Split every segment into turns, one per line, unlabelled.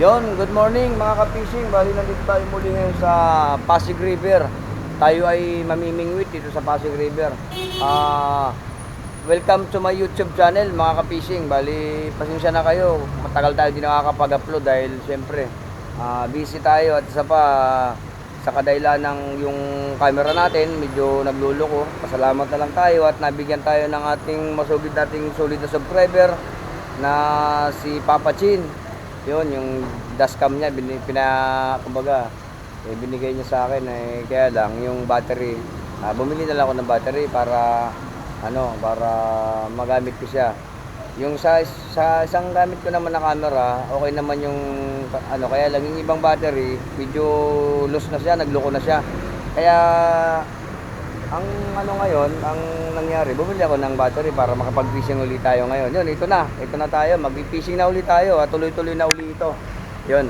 Yon, good morning mga ka-fishing. Bali nandito tayo muli ngayon sa Pasig River. Tayo ay mamimingwit dito sa Pasig River. Welcome to my YouTube channel mga ka-fishing. Bali, pasensya na kayo. Matagal tayo di nakakapag-upload dahil siyempre busy tayo at isa pa sa kadahilan ng yung camera natin medyo nagluloko. Pasalamat na lang tayo at nabigyan tayo ng ating masugid nating solid na subscriber na si Papa Chin. Yun, yung dashcam niya, kumbaga, binigay niya sa akin, kaya lang, yung battery, bumili na lang ako ng battery para magamit ko siya. Yung sa isang gamit ko naman na camera, okay naman yung, kaya lang, yung ibang battery, medyo loose na siya, nagloko na siya. Kaya, ngayon, ang nangyari, bumili ako ng battery para makapag-fishing ulit tayo ngayon. Yun, ito na tayo, mag-fishing na ulit tayo, tuloy-tuloy na ulit ito. Yun,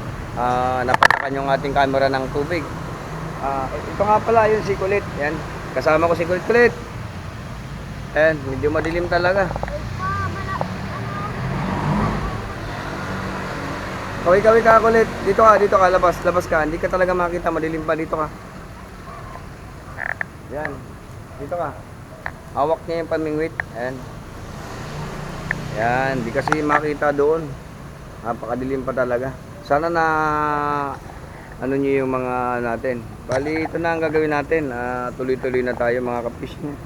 napatakan yung ating camera ng tubig. Ito nga pala, yun si Kulit. Yan, kasama ko si Kulit. Yan, medyo madilim talaga. Kaway ka Kulit, dito ka, labas ka. Hindi ka talaga makita, madilim pa, dito ka. Yan, dito ka. Hawak niya yung pamingwit. Yan. Yan, di kasi makita doon. Napakadilim pa talaga. Sana na niyo yung mga natin. Bali, ito na ang gagawin natin. Tuloy-tuloy na tayo mga ka-fishing.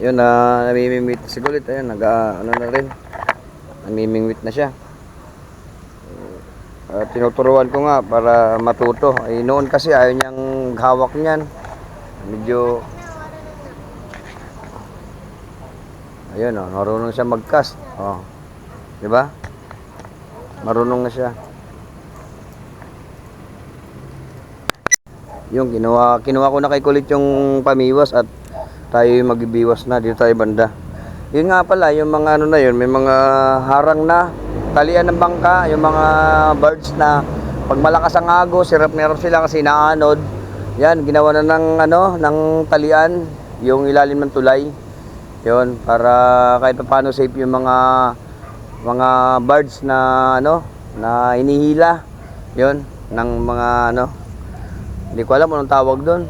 Yun, namimingwit si Kulit. Ayan, na rin. Namimingwit na siya. Tinuturuan ko nga para matuto. Noon kasi ayaw niyang hawak niyan. Medyo ayun, marunong siya mag-cast. Di ba? Marunong na siya. Yung kinuha ko na kay Kulit yung pamiwas at tayo magbibiwas na dito tayo banda. Yun nga pala, yung mga na yun, may mga harang na talian ng bangka, yung mga birds na pag malakas ang agos, hirap sila kasi naanod. Yan, ginawa na ng talian, yung ilalim ng tulay. Yun, para kahit paano safe yung mga birds na na hinihila. Yun, ng mga hindi ko alam anong tawag doon.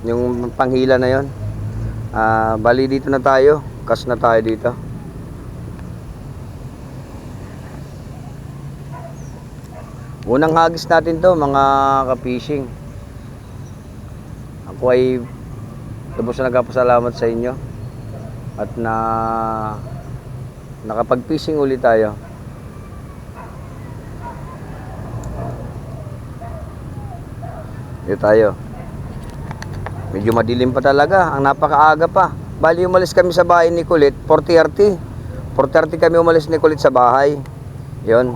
Yung panghila na yun. Bali dito na tayo, cast na tayo dito. Unang hagis natin to mga ka-fishing. Ako ay lubos na nagpapasalamat sa inyo at nakapag-fishing ulit tayo. Dito tayo. Medyo madilim pa talaga, ang napakaaga pa. Bali umalis kami sa bahay ni Kulit 4:30. 4:30 kami umalis ni Kulit sa bahay. 'Yon.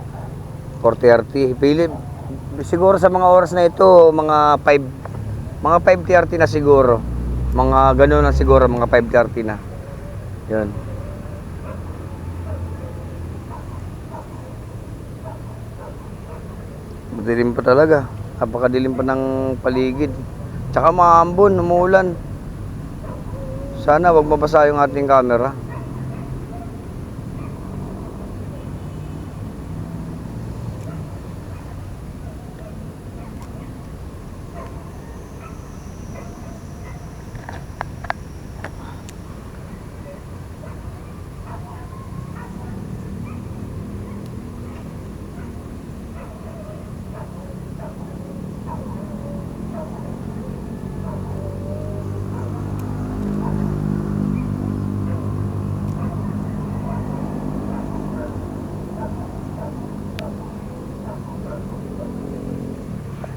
4:30. Pilip siguro sa mga oras na ito, mga 5:30 na siguro. Mga ganoon na siguro, mga 5:30 na. 'Yon. Madilim pa talaga. Napakadilim pa ng paligid. Tsaka maambon, umuulan. Sana wag mabasa yung ating camera.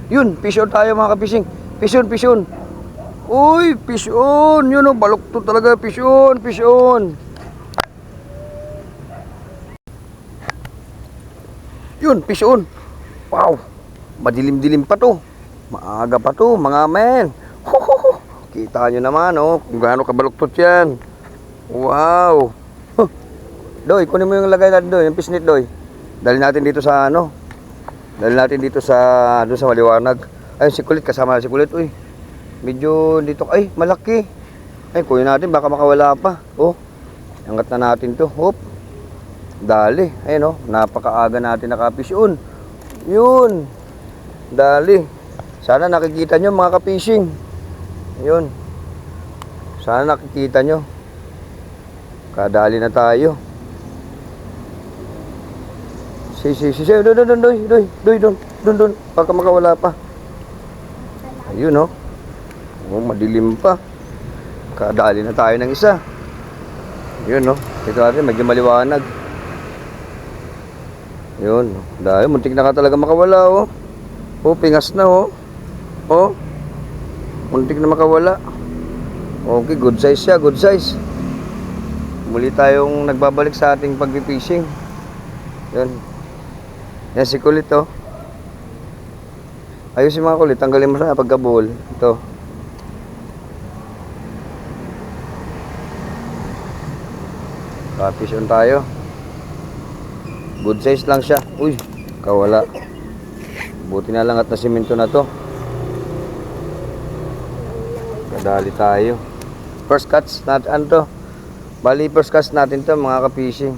Yun, fish on tayo mga ka-fishing. Fish on. Uy, fish on. Yun baluktot talaga. Fish on. Yun, fish on. Wow, madilim-dilim pa to. Maaga pa to, mga men. Kita nyo naman, kung gaano kabaluktot yan. Wow. Doy, kunin mo yung lagay natin doy, yung pisnit doy. Dali natin dito sa doon sa maliwanag. Ayun si Kulit, kasama na si Kulit. Uy, medyo dito, ay malaki. Ay kunin natin, baka makawala pa. Angat na natin to. Dali. Ayun, oh. Napakaaga natin nakafish. Yun. Dali. Sana nakikita nyo mga ka-fishing. Yun. Sana nakikita nyo. Kadali na tayo. Doon. Baka makawala pa. Ayun, oh. Oh, madilim pa. Kadali na tayo ng isa. Yun, oh. Ito natin, medyo maliwanag. Yun. Dahil, muntik na ka talaga makawala, oh. Oh, pingas na, oh. Oh. Muntik na makawala. Okay, good size siya, good size. Muli tayong nagbabalik sa ating pag-fishing. Yun. Yan si Kulit, oh. Ayusin mga Kulit, tanggalin mo sa pagkabuhol. Ito. Catfish on tayo. Good size lang siya. Uy, kawala. Buti na lang at nasimento na to. Kadali tayo. First catch natin, ano to? Bali, first catch natin to mga ka-fishing.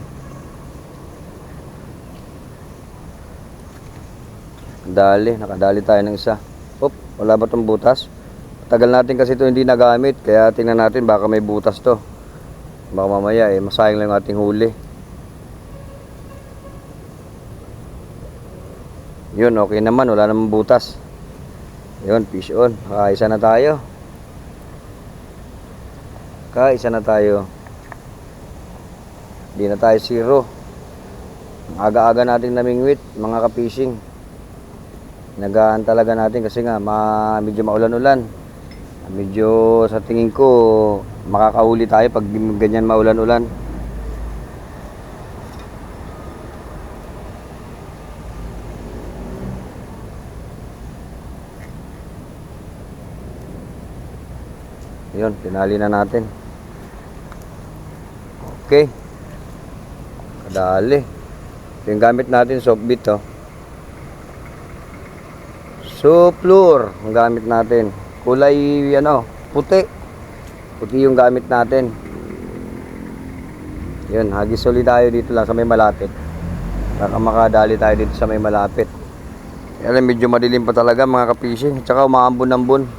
Dali, nakadali tayo ng isa. Oop, wala ba tong butas? Tagal natin kasi ito hindi nagamit. Kaya tingnan natin baka may butas to. Baka mamaya masayang lang yung ating huli. Yun, okay naman, wala namang butas. Yun, fish on. Kaisa na tayo. Hindi na tayo zero. Aga-aga natin namingwit, mga ka-fishing. Nagaan talaga natin kasi nga medyo maulan-ulan. Medyo sa tingin ko makakahuli tayo pag ganyan maulan-ulan. Yun, tinali na natin. Okay. Kadali. Yung gamit natin, soft bait, oh. Suplur ang gamit natin. Kulay, puti. Puti yung gamit natin. Yun, hagis ulit tayo dito lang sa may malapit. Baka makadali tayo dito sa may malapit. Alam, medyo madilim pa talaga mga ka-fishing. Tsaka umaambon-ambon.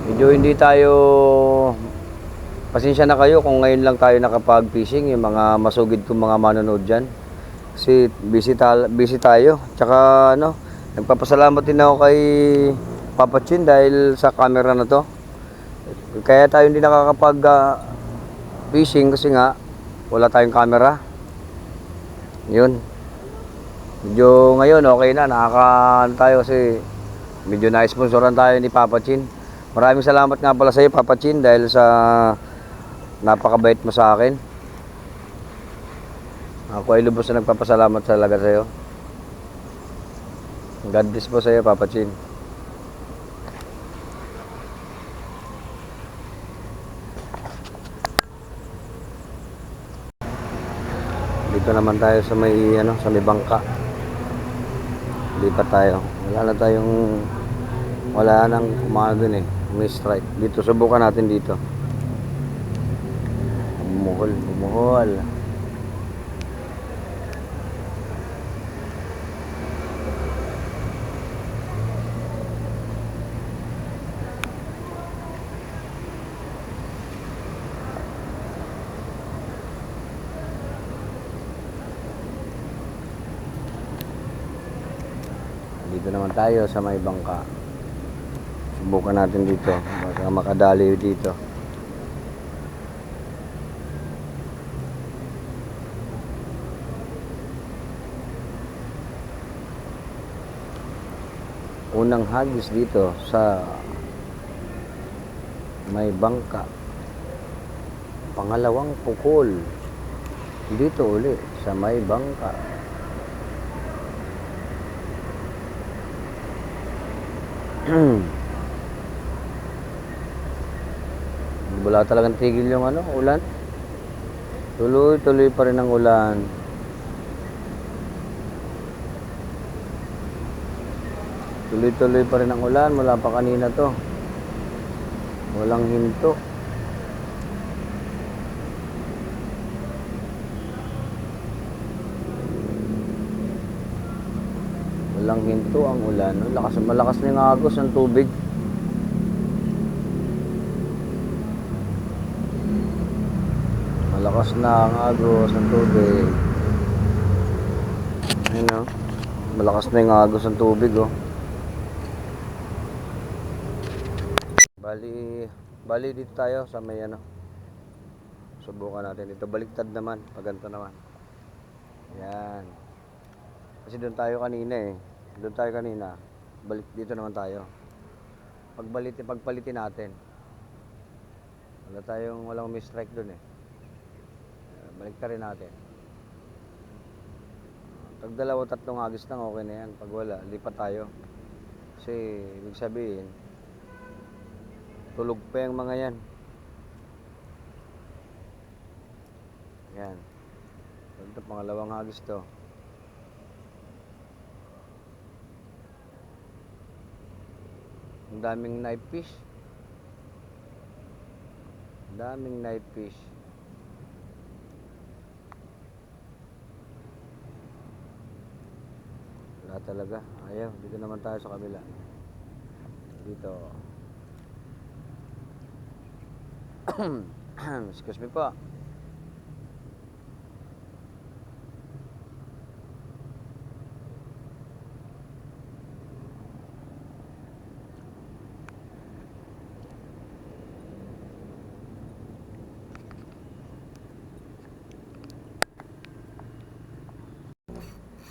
Medyo hindi tayo, pasensya na kayo kung ngayon lang tayo nakapag-fishing, yung mga masugid kong mga manonood dyan. Kasi busy tayo. Tsaka nagpapasalamat din ako kay Papa Chin dahil sa camera na to. Kaya tayo hindi nakakapag-fishing kasi nga wala tayong camera. Yun. Medyo ngayon okay na, tayo kasi medyo na-sponsoran tayo ni Papa Chin. Maraming salamat nga pala sa iyo, Papa Chin, dahil sa napakabait mo sa akin. Ako ay lubos na nagpapasalamat talaga sa iyo. God bless po sa iyo, Papa Chin. Dito naman tayo sa may bangka. Lipat tayo. Wala nang kumano dun may strike. Dito subukan natin dito. Bumuhol. Dito naman tayo sa may bangka. Subukan natin dito. Baka makadali dito. Unang hagis dito sa may bangka. Pangalawang pukol dito uli sa may bangka. Wala talagang tigil yung ulan. Tuloy-tuloy pa rin ang ulan. Tuloy-tuloy pa rin ang ulan mula pa kanina to. Walang hinto. Walang hinto ang ulan. Malakas na yung agos ng tubig. Malakas na ang agos ng tubig. Ayun o. Malakas na yung agos ng tubig oh. Bali dito tayo sa may ano. Subukan natin dito. Baliktad naman. Pag ganito naman. Yan. Kasi doon tayo kanina eh. Doon tayo kanina. Balik dito naman tayo. Pagpalitin natin. Walang mistrike doon eh. Baliktad rin natin. Pag 2-3 agis lang okay na yan. Pag wala, lipat tayo. Kasi ibig sabihin tulog pa yung mga yan. Yan. Ito pangalawang agis to. Ang daming knife fish. Daming knife fish. Wala talaga. Ayaw. Dito naman tayo sa kabila. Dito. Excuse me po.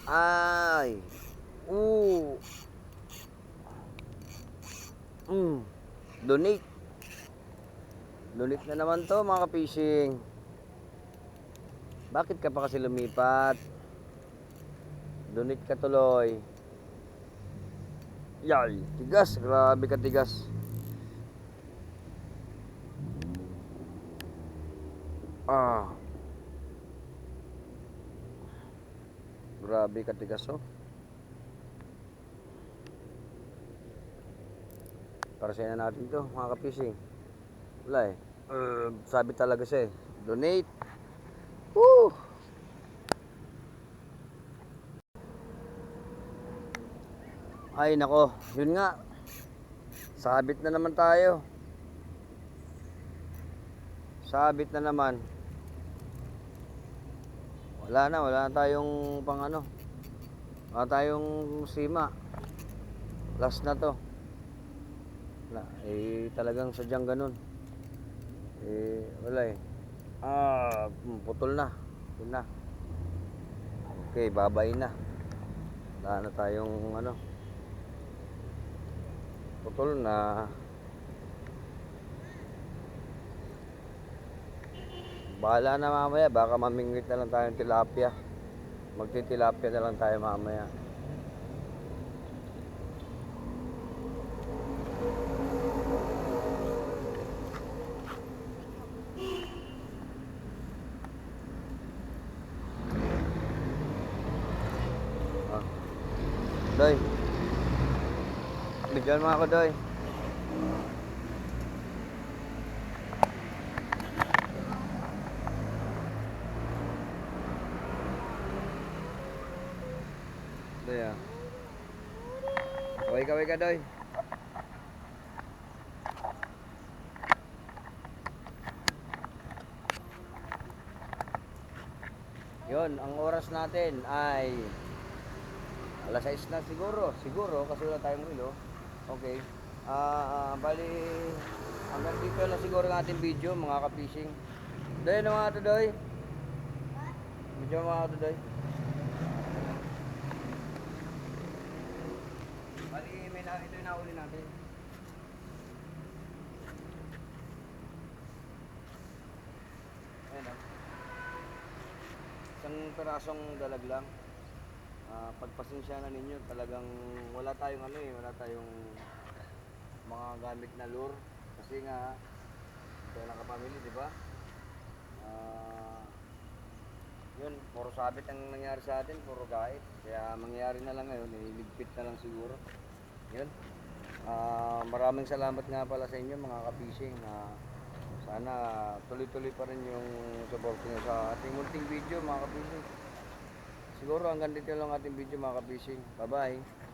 Ay. Donate. Donate na naman to mga ka-fishing. Bakit ka pa kasi lumipat? Donate ka tuloy. Yay, tigas. Grabe ka tigas. Grabe ka tigas oh. Para sa na natin to mga ka-fishing. Wala eh. Sabi talaga siya eh. Donate. Woo! Ay nako, yun nga. Sabit na naman tayo. Sabit na naman. Wala na tayong pang ano. Wala tayong sima. Last na to. Wala, talagang sadyang ganun. Wala eh. Putol na. Yun na. Okay, babay na. Wala na tayong ano. Putol na. Bahala na mamaya. Baka mamingwit na lang tayong tilapia. Magtitilapia na lang tayo mamaya. Doy. Bigyan mo ako, Doy. Doy ah. Kaway ka, Doy. Yun, ang oras natin ay alas 6 na siguro kasi wala tayong relo. Okay. Bali hanggang dito lang siguro ng ating video mga ka-fishing. Doy na mga to, Doy. Video mga to, Doy. Bali ito yung nahuli natin. Ayan o. Isang perasong dalag lang. Pagpasensyahan ninyo, talagang wala tayong wala tayong mga gamit na lure kasi nga ito lang kapamilya, di ba? Yun, puro sabit ang nangyari sa atin, puro gait, kaya mangyayari na lang ngayon, iligpit na lang siguro Yun. Maraming salamat nga pala sa inyo mga ka-fishing. Sana tuloy-tuloy pa rin yung support nyo sa ating munting video mga ka-fishing. Siguro hanggang dito lang ating video mga ka-fishing. Bye-bye.